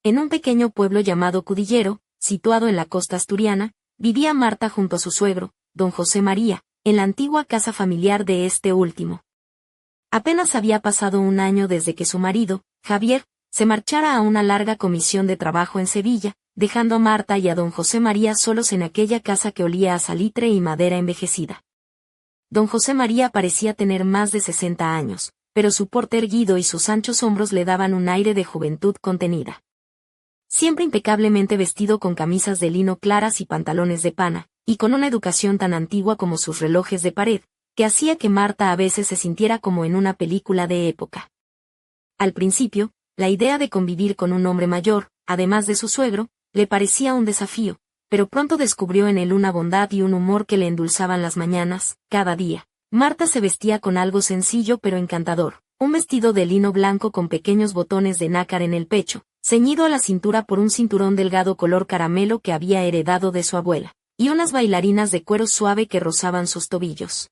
En un pequeño pueblo llamado Cudillero, situado en la costa asturiana, vivía Marta junto a su suegro, don José María, en la antigua casa familiar de este último. Apenas había pasado un año desde que su marido, Javier, se marchara a una larga comisión de trabajo en Sevilla, dejando a Marta y a don José María solos en aquella casa que olía a salitre y madera envejecida. Don José María parecía tener más de 60 años, pero su porte erguido y sus anchos hombros le daban un aire de juventud contenida. Siempre impecablemente vestido con camisas de lino claras y pantalones de pana, y con una educación tan antigua como sus relojes de pared, que hacía que Marta a veces se sintiera como en una película de época. Al principio, la idea de convivir con un hombre mayor, además de su suegro, le parecía un desafío, pero pronto descubrió en él una bondad y un humor que le endulzaban las mañanas, cada día. Marta se vestía con algo sencillo pero encantador, un vestido de lino blanco con pequeños botones de nácar en el pecho, ceñido a la cintura por un cinturón delgado color caramelo que había heredado de su abuela, y unas bailarinas de cuero suave que rozaban sus tobillos.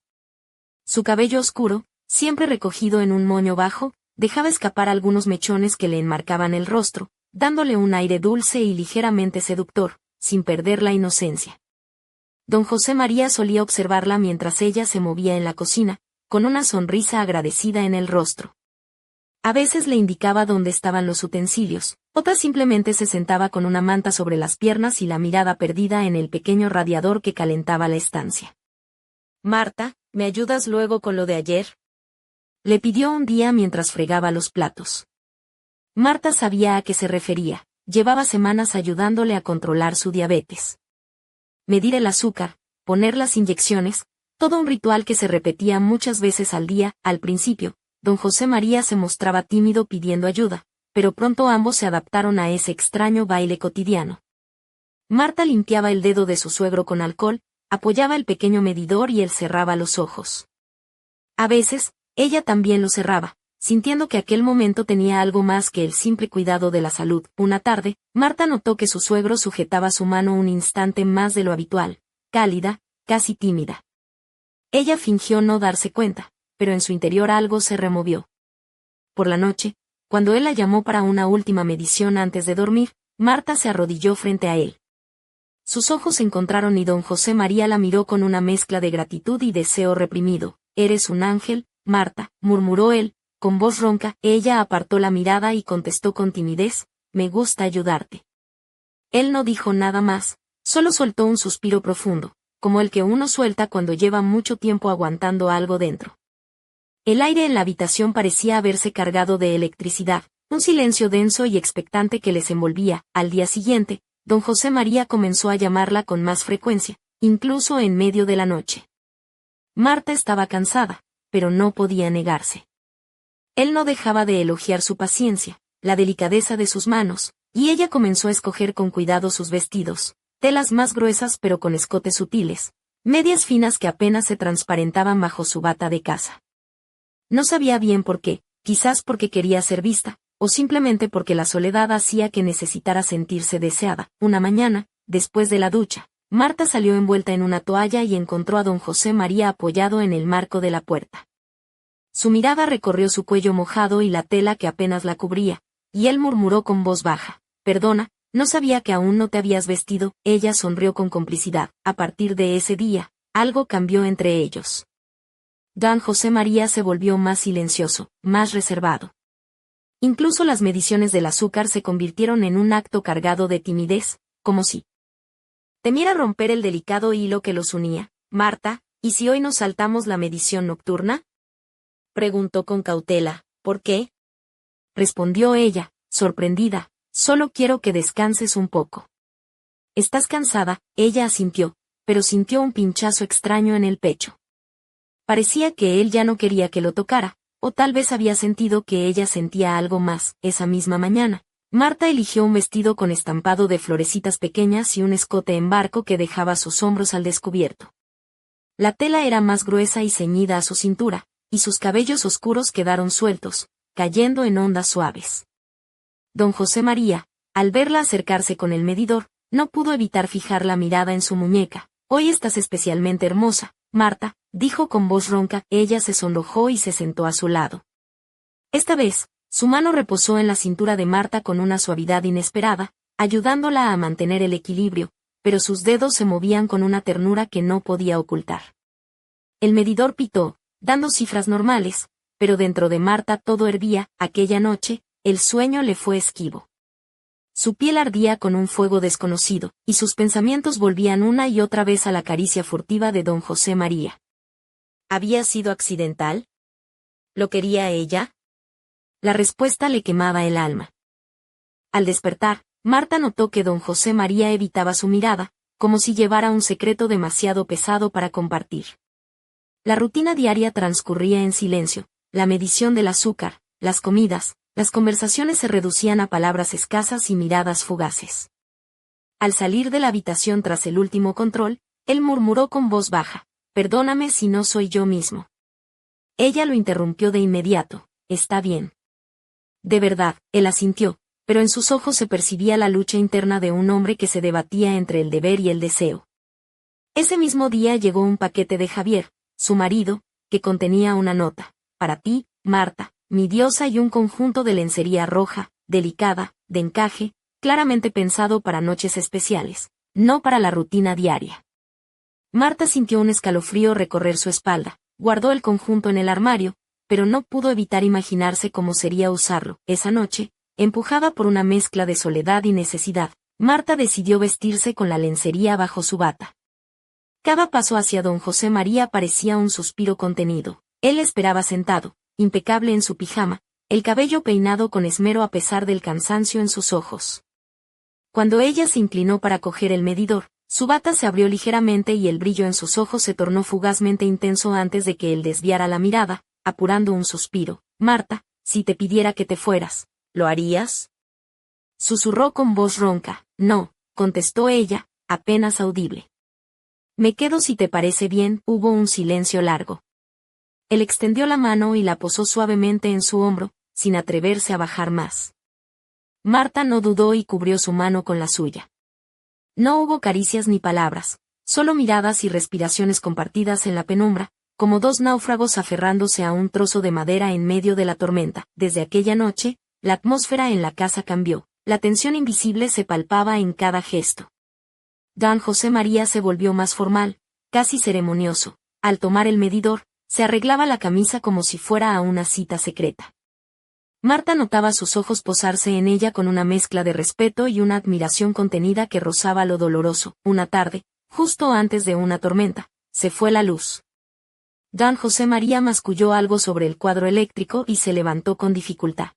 Su cabello oscuro, siempre recogido en un moño bajo, dejaba escapar algunos mechones que le enmarcaban el rostro, dándole un aire dulce y ligeramente seductor, sin perder la inocencia. Don José María solía observarla mientras ella se movía en la cocina, con una sonrisa agradecida en el rostro. A veces le indicaba dónde estaban los utensilios, otras simplemente se sentaba con una manta sobre las piernas y la mirada perdida en el pequeño radiador que calentaba la estancia. «Marta, ¿me ayudas luego con lo de ayer?», le pidió un día mientras fregaba los platos. Marta sabía a qué se refería, llevaba semanas ayudándole a controlar su diabetes. Medir el azúcar, poner las inyecciones, todo un ritual que se repetía muchas veces al día. Al principio, don José María se mostraba tímido pidiendo ayuda, pero pronto ambos se adaptaron a ese extraño baile cotidiano. Marta limpiaba el dedo de su suegro con alcohol, apoyaba el pequeño medidor y él cerraba los ojos. A veces, ella también los cerraba, sintiendo que aquel momento tenía algo más que el simple cuidado de la salud. Una tarde, Marta notó que su suegro sujetaba su mano un instante más de lo habitual, cálida, casi tímida. Ella fingió no darse cuenta, pero en su interior algo se removió. Por la noche, cuando él la llamó para una última medición antes de dormir, Marta se arrodilló frente a él. Sus ojos se encontraron y don José María la miró con una mezcla de gratitud y deseo reprimido. «Eres un ángel, Marta», murmuró él, con voz ronca. Ella apartó la mirada y contestó con timidez: «Me gusta ayudarte». Él no dijo nada más, solo soltó un suspiro profundo, como el que uno suelta cuando lleva mucho tiempo aguantando algo dentro. El aire en la habitación parecía haberse cargado de electricidad, un silencio denso y expectante que les envolvía. Al día siguiente, don José María comenzó a llamarla con más frecuencia, incluso en medio de la noche. Marta estaba cansada, pero no podía negarse. Él no dejaba de elogiar su paciencia, la delicadeza de sus manos, y ella comenzó a escoger con cuidado sus vestidos, telas más gruesas pero con escotes sutiles, medias finas que apenas se transparentaban bajo su bata de casa. No sabía bien por qué, quizás porque quería ser vista, o simplemente porque la soledad hacía que necesitara sentirse deseada. Una mañana, después de la ducha, Marta salió envuelta en una toalla y encontró a don José María apoyado en el marco de la puerta. Su mirada recorrió su cuello mojado y la tela que apenas la cubría, y él murmuró con voz baja: «Perdona, no sabía que aún no te habías vestido». Ella sonrió con complicidad. A partir de ese día, algo cambió entre ellos. Don José María se volvió más silencioso, más reservado. Incluso las mediciones del azúcar se convirtieron en un acto cargado de timidez, como si temiera romper el delicado hilo que los unía. «Marta, ¿y si hoy nos saltamos la medición nocturna?», preguntó con cautela. «¿Por qué?», respondió ella, sorprendida. «Solo quiero que descanses un poco». «¿Estás cansada?». Ella asintió, pero sintió un pinchazo extraño en el pecho. Parecía que él ya no quería que lo tocara, o tal vez había sentido que ella sentía algo más. Esa misma mañana, Marta eligió un vestido con estampado de florecitas pequeñas y un escote en barco que dejaba sus hombros al descubierto. La tela era más gruesa y ceñida a su cintura, y sus cabellos oscuros quedaron sueltos, cayendo en ondas suaves. Don José María, al verla acercarse con el medidor, no pudo evitar fijar la mirada en su muñeca. «Hoy estás especialmente hermosa, Marta», dijo con voz ronca. Ella se sonrojó y se sentó a su lado. Esta vez, Su mano reposó en la cintura de Marta con una suavidad inesperada, ayudándola a mantener el equilibrio, pero sus dedos se movían con una ternura que no podía ocultar. El medidor pitó, dando cifras normales, pero dentro de Marta todo hervía. Aquella noche, el sueño le fue esquivo. Su piel ardía con un fuego desconocido, y sus pensamientos volvían una y otra vez a la caricia furtiva de don José María. ¿Había sido accidental? ¿Lo quería ella? La respuesta le quemaba el alma. Al despertar, Marta notó que don José María evitaba su mirada, como si llevara un secreto demasiado pesado para compartir. La rutina diaria transcurría en silencio, la medición del azúcar, las comidas, las conversaciones se reducían a palabras escasas y miradas fugaces. Al salir de la habitación tras el último control, él murmuró con voz baja, «Perdóname si no soy yo mismo». Ella lo interrumpió de inmediato, «Está bien». De verdad, él asintió, pero en sus ojos se percibía la lucha interna de un hombre que se debatía entre el deber y el deseo. Ese mismo día llegó un paquete de Javier, su marido, que contenía una nota, «Para ti, Marta, mi diosa», y un conjunto de lencería roja, delicada, de encaje, claramente pensado para noches especiales, no para la rutina diaria. Marta sintió un escalofrío recorrer su espalda, guardó el conjunto en el armario, pero no pudo evitar imaginarse cómo sería usarlo. Esa noche, empujada por una mezcla de soledad y necesidad, Marta decidió vestirse con la lencería bajo su bata. Cada paso hacia don José María parecía un suspiro contenido. Él esperaba sentado, impecable en su pijama, el cabello peinado con esmero a pesar del cansancio en sus ojos. Cuando ella se inclinó para coger el medidor, su bata se abrió ligeramente y el brillo en sus ojos se tornó fugazmente intenso antes de que él desviara la mirada, apurando un suspiro. «Marta, si te pidiera que te fueras, ¿lo harías?», susurró con voz ronca. «No», contestó ella, apenas audible. «Me quedo si te parece bien». Hubo un silencio largo. Él extendió la mano y la posó suavemente en su hombro, sin atreverse a bajar más. Marta no dudó y cubrió su mano con la suya. No hubo caricias ni palabras, solo miradas y respiraciones compartidas en la penumbra, como dos náufragos aferrándose a un trozo de madera en medio de la tormenta. Desde aquella noche, la atmósfera en la casa cambió, la tensión invisible se palpaba en cada gesto. Don José María se volvió más formal, casi ceremonioso. Al tomar el medidor, se arreglaba la camisa como si fuera a una cita secreta. Marta notaba sus ojos posarse en ella con una mezcla de respeto y una admiración contenida que rozaba lo doloroso. Una tarde, justo antes de una tormenta, se fue la luz. Don José María masculló algo sobre el cuadro eléctrico y se levantó con dificultad.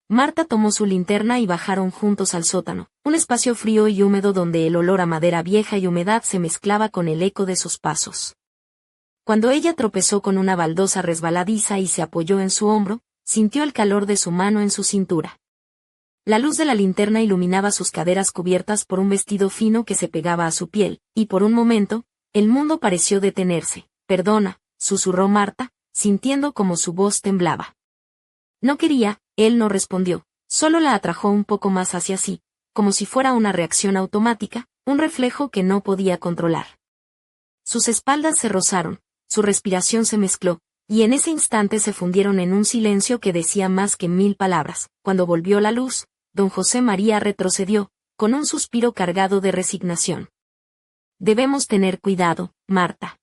Marta tomó su linterna y bajaron juntos al sótano, un espacio frío y húmedo donde el olor a madera vieja y humedad se mezclaba con el eco de sus pasos. Cuando ella tropezó con una baldosa resbaladiza y se apoyó en su hombro, sintió el calor de su mano en su cintura. La luz de la linterna iluminaba sus caderas cubiertas por un vestido fino que se pegaba a su piel, y por un momento, el mundo pareció detenerse. «Perdona», susurró Marta, sintiendo como su voz temblaba. No quería, él no respondió, solo la atrajo un poco más hacia sí, como si fuera una reacción automática, un reflejo que no podía controlar. Sus espaldas se rozaron, su respiración se mezcló, y en ese instante se fundieron en un silencio que decía más que 1000 palabras. Cuando volvió la luz, don José María retrocedió, con un suspiro cargado de resignación. «Debemos tener cuidado, Marta.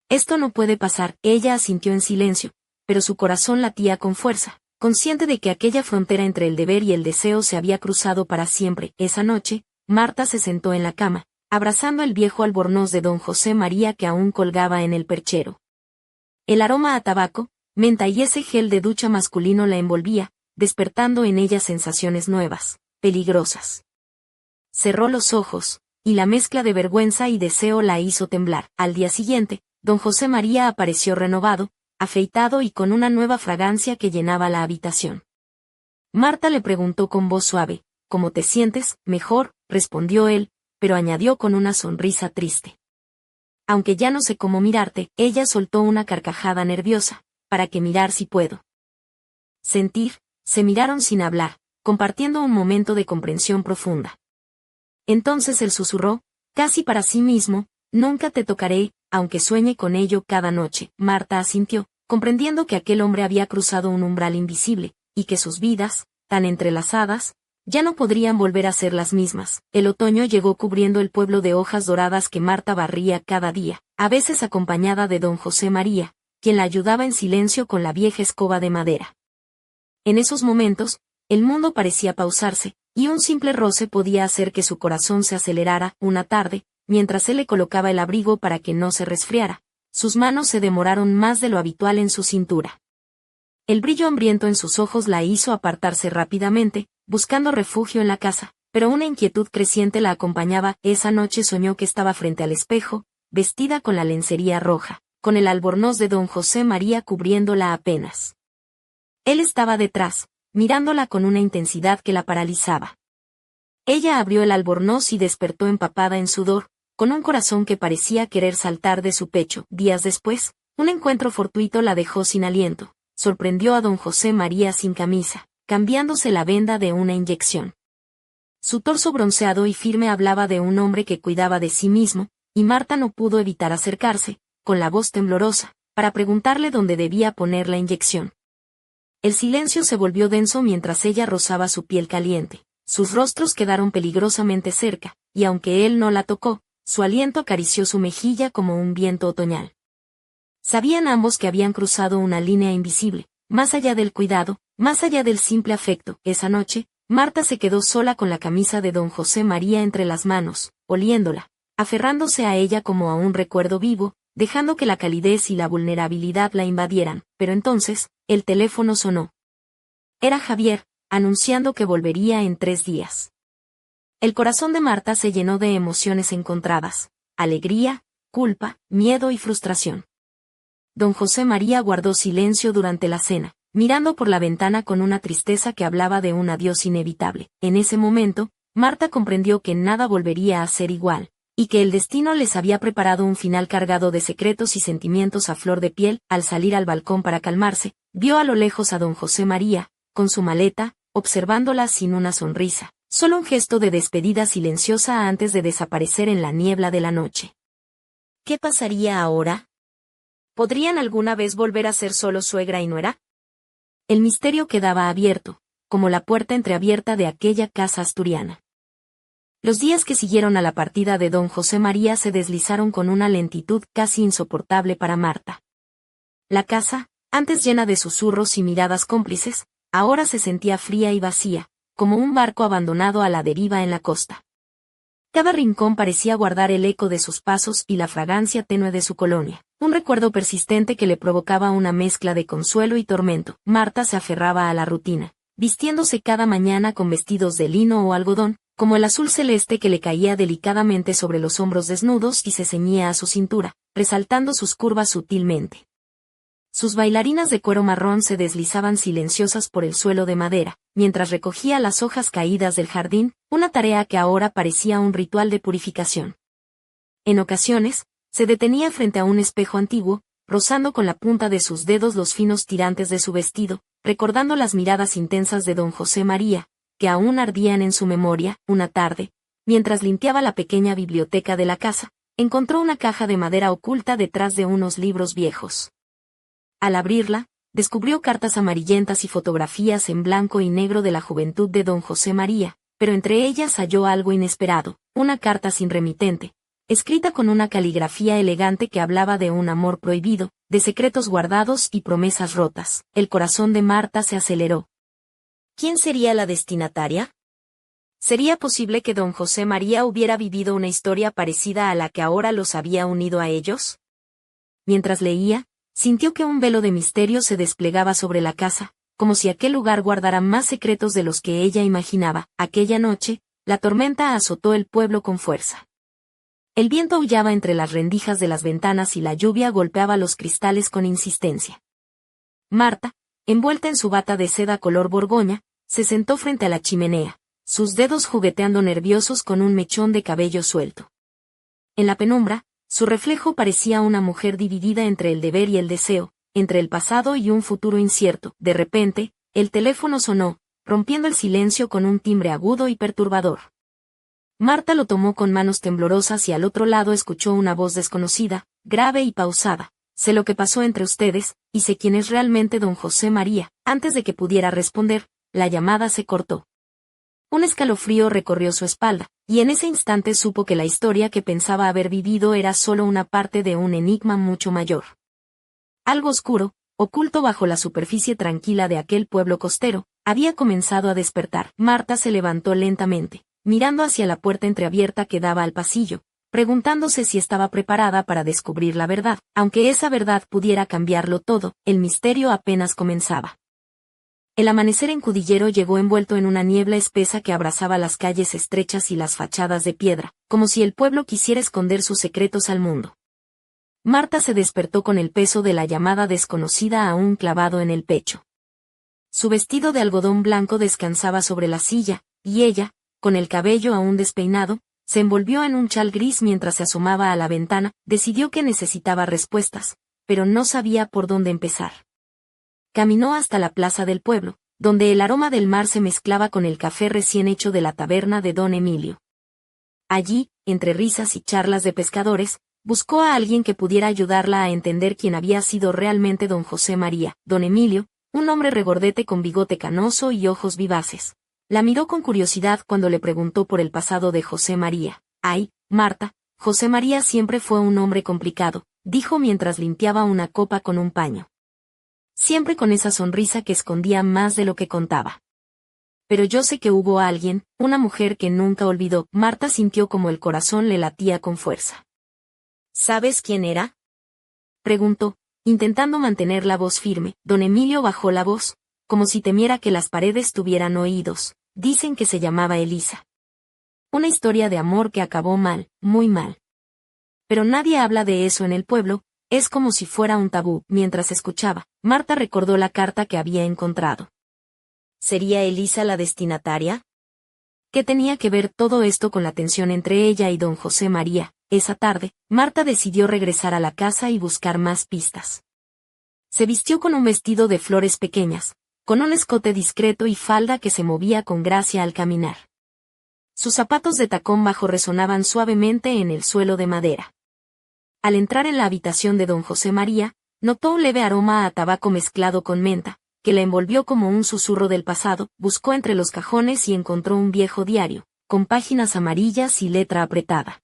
Esto no puede pasar». Ella asintió en silencio, pero su corazón latía con fuerza, consciente de que aquella frontera entre el deber y el deseo se había cruzado para siempre. Esa noche, Marta se sentó en la cama, abrazando el viejo albornoz de don José María que aún colgaba en el perchero. El aroma a tabaco, menta y ese gel de ducha masculino la envolvía, despertando en ella sensaciones nuevas, peligrosas. Cerró los ojos, y la mezcla de vergüenza y deseo la hizo temblar. Al día siguiente, don José María apareció renovado, afeitado y con una nueva fragancia que llenaba la habitación. Marta le preguntó con voz suave, «¿Cómo te sientes?». «Mejor», respondió él, pero añadió con una sonrisa triste. «Aunque ya no sé cómo mirarte». Ella soltó una carcajada nerviosa. «¿Para qué mirar si puedo?». Sentir, se miraron sin hablar, compartiendo un momento de comprensión profunda. Entonces él susurró, casi para sí mismo, «Nunca te tocaré, aunque sueñe con ello cada noche». Marta asintió, comprendiendo que aquel hombre había cruzado un umbral invisible, y que sus vidas, tan entrelazadas, ya no podrían volver a ser las mismas. El otoño llegó cubriendo el pueblo de hojas doradas que Marta barría cada día, a veces acompañada de don José María, quien la ayudaba en silencio con la vieja escoba de madera. En esos momentos, el mundo parecía pausarse, y un simple roce podía hacer que su corazón se acelerara. Una tarde, mientras él le colocaba el abrigo para que no se resfriara, sus manos se demoraron más de lo habitual en su cintura. El brillo hambriento en sus ojos la hizo apartarse rápidamente, buscando refugio en la casa, pero una inquietud creciente la acompañaba. Esa noche soñó que estaba frente al espejo, vestida con la lencería roja, con el albornoz de don José María cubriéndola apenas. Él estaba detrás, mirándola con una intensidad que la paralizaba. Ella abrió el albornoz y despertó empapada en sudor, con un corazón que parecía querer saltar de su pecho. Días después, un encuentro fortuito la dejó sin aliento. Sorprendió a don José María sin camisa, cambiándose la venda de una inyección. Su torso bronceado y firme hablaba de un hombre que cuidaba de sí mismo, y Marta no pudo evitar acercarse, con la voz temblorosa, para preguntarle dónde debía poner la inyección. El silencio se volvió denso mientras ella rozaba su piel caliente. Sus rostros quedaron peligrosamente cerca, y aunque él no la tocó, su aliento acarició su mejilla como un viento otoñal. Sabían ambos que habían cruzado una línea invisible, más allá del cuidado, más allá del simple afecto. Esa noche, Marta se quedó sola con la camisa de don José María entre las manos, oliéndola, aferrándose a ella como a un recuerdo vivo, dejando que la calidez y la vulnerabilidad la invadieran. Pero entonces, el teléfono sonó. Era Javier, anunciando que volvería en 3 días. El corazón de Marta se llenó de emociones encontradas: alegría, culpa, miedo y frustración. Don José María guardó silencio durante la cena, mirando por la ventana con una tristeza que hablaba de un adiós inevitable. En ese momento, Marta comprendió que nada volvería a ser igual, y que el destino les había preparado un final cargado de secretos y sentimientos a flor de piel. Al salir al balcón para calmarse, vio a lo lejos a don José María, con su maleta, observándola sin una sonrisa, solo un gesto de despedida silenciosa antes de desaparecer en la niebla de la noche. ¿Qué pasaría ahora? ¿Podrían alguna vez volver a ser solo suegra y nuera? El misterio quedaba abierto, como la puerta entreabierta de aquella casa asturiana. Los días que siguieron a la partida de don José María se deslizaron con una lentitud casi insoportable para Marta. La casa, antes llena de susurros y miradas cómplices, ahora se sentía fría y vacía, como un barco abandonado a la deriva en la costa. Cada rincón parecía guardar el eco de sus pasos y la fragancia tenue de su colonia, un recuerdo persistente que le provocaba una mezcla de consuelo y tormento. Marta se aferraba a la rutina, vistiéndose cada mañana con vestidos de lino o algodón, como el azul celeste que le caía delicadamente sobre los hombros desnudos y se ceñía a su cintura, resaltando sus curvas sutilmente. Sus bailarinas de cuero marrón se deslizaban silenciosas por el suelo de madera, mientras recogía las hojas caídas del jardín, una tarea que ahora parecía un ritual de purificación. En ocasiones, se detenía frente a un espejo antiguo, rozando con la punta de sus dedos los finos tirantes de su vestido, recordando las miradas intensas de don José María, que aún ardían en su memoria. Una tarde, mientras limpiaba la pequeña biblioteca de la casa, encontró una caja de madera oculta detrás de unos libros viejos. Al abrirla, descubrió cartas amarillentas y fotografías en blanco y negro de la juventud de don José María, pero entre ellas halló algo inesperado: una carta sin remitente, escrita con una caligrafía elegante que hablaba de un amor prohibido, de secretos guardados y promesas rotas. El corazón de Marta se aceleró. ¿Quién sería la destinataria? ¿Sería posible que don José María hubiera vivido una historia parecida a la que ahora los había unido a ellos? Mientras leía, sintió que un velo de misterio se desplegaba sobre la casa, como si aquel lugar guardara más secretos de los que ella imaginaba. Aquella noche, la tormenta azotó el pueblo con fuerza. El viento aullaba entre las rendijas de las ventanas y la lluvia golpeaba los cristales con insistencia. Marta, envuelta en su bata de seda color borgoña, se sentó frente a la chimenea, sus dedos jugueteando nerviosos con un mechón de cabello suelto. En la penumbra, su reflejo parecía una mujer dividida entre el deber y el deseo, entre el pasado y un futuro incierto. De repente, el teléfono sonó, rompiendo el silencio con un timbre agudo y perturbador. Marta lo tomó con manos temblorosas y al otro lado escuchó una voz desconocida, grave y pausada, sé lo que pasó entre ustedes, y sé quién es realmente don José María. Antes de que pudiera responder, la llamada se cortó. Un escalofrío recorrió su espalda, y en ese instante supo que la historia que pensaba haber vivido era solo una parte de un enigma mucho mayor. Algo oscuro, oculto bajo la superficie tranquila de aquel pueblo costero, había comenzado a despertar. Marta se levantó lentamente, mirando hacia la puerta entreabierta que daba al pasillo, preguntándose si estaba preparada para descubrir la verdad. Aunque esa verdad pudiera cambiarlo todo, el misterio apenas comenzaba. El amanecer en Cudillero llegó envuelto en una niebla espesa que abrazaba las calles estrechas y las fachadas de piedra, como si el pueblo quisiera esconder sus secretos al mundo. Marta se despertó con el peso de la llamada desconocida aún clavado en el pecho. Su vestido de algodón blanco descansaba sobre la silla, y ella, con el cabello aún despeinado, se envolvió en un chal gris mientras se asomaba a la ventana. Decidió que necesitaba respuestas, pero no sabía por dónde empezar. Caminó hasta la plaza del pueblo, donde el aroma del mar se mezclaba con el café recién hecho de la taberna de don Emilio. Allí, entre risas y charlas de pescadores, buscó a alguien que pudiera ayudarla a entender quién había sido realmente don José María. Don Emilio, un hombre regordete con bigote canoso y ojos vivaces, la miró con curiosidad cuando le preguntó por el pasado de José María. «Ay, Marta, José María siempre fue un hombre complicado», dijo mientras limpiaba una copa con un paño. Siempre con esa sonrisa que escondía más de lo que contaba. Pero yo sé que hubo alguien, una mujer que nunca olvidó. Marta sintió como el corazón le latía con fuerza. «¿Sabes quién era?», preguntó, intentando mantener la voz firme. Don Emilio bajó la voz, como si temiera que las paredes tuvieran oídos. «Dicen que se llamaba Elisa. Una historia de amor que acabó mal, muy mal. Pero nadie habla de eso en el pueblo». Es como si fuera un tabú. Mientras escuchaba, Marta recordó la carta que había encontrado. ¿Sería Elisa la destinataria? ¿Qué tenía que ver todo esto con la tensión entre ella y don José María? Esa tarde, Marta decidió regresar a la casa y buscar más pistas. Se vistió con un vestido de flores pequeñas, con un escote discreto y falda que se movía con gracia al caminar. Sus zapatos de tacón bajo resonaban suavemente en el suelo de madera. Al entrar en la habitación de don José María, notó un leve aroma a tabaco mezclado con menta, que la envolvió como un susurro del pasado. Buscó entre los cajones y encontró un viejo diario, con páginas amarillas y letra apretada.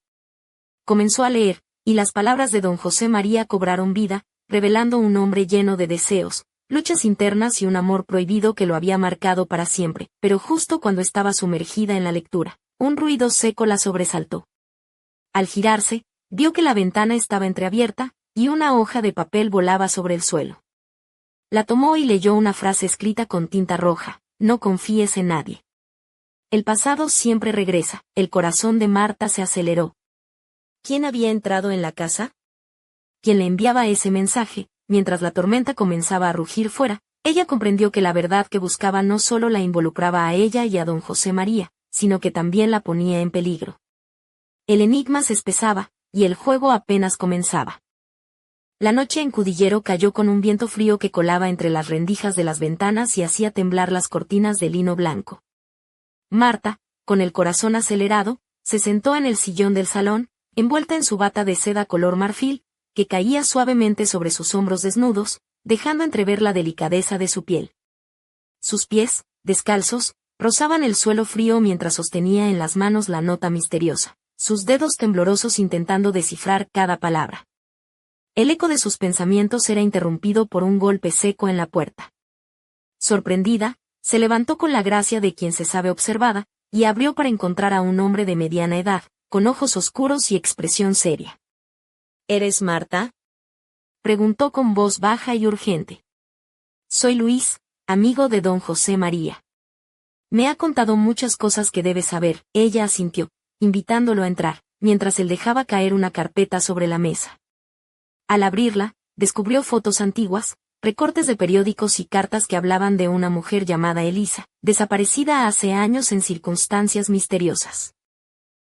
Comenzó a leer, y las palabras de don José María cobraron vida, revelando un hombre lleno de deseos, luchas internas y un amor prohibido que lo había marcado para siempre. Pero justo cuando estaba sumergida en la lectura, un ruido seco la sobresaltó. Al girarse, vio que la ventana estaba entreabierta, y una hoja de papel volaba sobre el suelo. La tomó y leyó una frase escrita con tinta roja: «No confíes en nadie. El pasado siempre regresa». El corazón de Marta se aceleró. ¿Quién había entrado en la casa? ¿Quién le enviaba ese mensaje? Mientras la tormenta comenzaba a rugir fuera, ella comprendió que la verdad que buscaba no solo la involucraba a ella y a don José María, sino que también la ponía en peligro. El enigma se espesaba, y el juego apenas comenzaba. La noche en Cudillero cayó con un viento frío que colaba entre las rendijas de las ventanas y hacía temblar las cortinas de lino blanco. Marta, con el corazón acelerado, se sentó en el sillón del salón, envuelta en su bata de seda color marfil, que caía suavemente sobre sus hombros desnudos, dejando entrever la delicadeza de su piel. Sus pies, descalzos, rozaban el suelo frío mientras sostenía en las manos la nota misteriosa, sus dedos temblorosos intentando descifrar cada palabra. El eco de sus pensamientos era interrumpido por un golpe seco en la puerta. Sorprendida, se levantó con la gracia de quien se sabe observada, y abrió para encontrar a un hombre de mediana edad, con ojos oscuros y expresión seria. ¿Eres Marta?, preguntó con voz baja y urgente. Soy Luis, amigo de don José María. Me ha contado muchas cosas que debes saber. Ella asintió, invitándolo a entrar, mientras él dejaba caer una carpeta sobre la mesa. Al abrirla, descubrió fotos antiguas, recortes de periódicos y cartas que hablaban de una mujer llamada Elisa, desaparecida hace años en circunstancias misteriosas.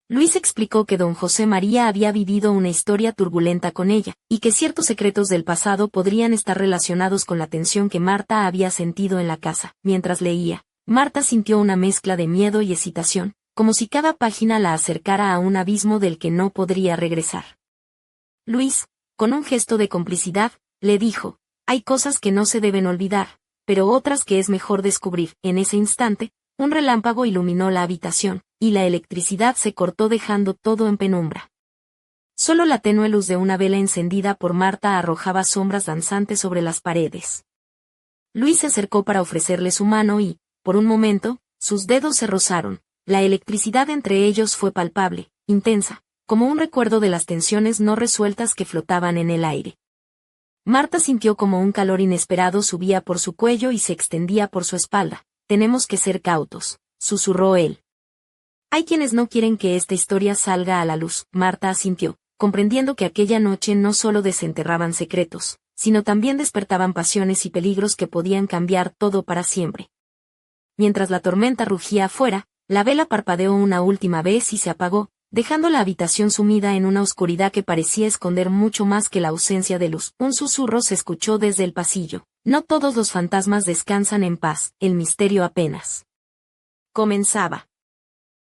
Luis explicó que don José María había vivido una historia turbulenta con ella, y que ciertos secretos del pasado podrían estar relacionados con la tensión que Marta había sentido en la casa. Mientras leía, Marta sintió una mezcla de miedo y excitación, como si cada página la acercara a un abismo del que no podría regresar. Luis, con un gesto de complicidad, le dijo, hay cosas que no se deben olvidar, pero otras que es mejor descubrir. En ese instante, un relámpago iluminó la habitación, y la electricidad se cortó dejando todo en penumbra. Solo la tenue luz de una vela encendida por Marta arrojaba sombras danzantes sobre las paredes. Luis se acercó para ofrecerle su mano y, por un momento, sus dedos se rozaron. La electricidad entre ellos fue palpable, intensa, como un recuerdo de las tensiones no resueltas que flotaban en el aire. Marta sintió como un calor inesperado subía por su cuello y se extendía por su espalda. Tenemos que ser cautos, susurró él. Hay quienes no quieren que esta historia salga a la luz. Marta asintió, comprendiendo que aquella noche no solo desenterraban secretos, sino también despertaban pasiones y peligros que podían cambiar todo para siempre. Mientras la tormenta rugía afuera, la vela parpadeó una última vez y se apagó, dejando la habitación sumida en una oscuridad que parecía esconder mucho más que la ausencia de luz. Un susurro se escuchó desde el pasillo. No todos los fantasmas descansan en paz, el misterio apenas comenzaba.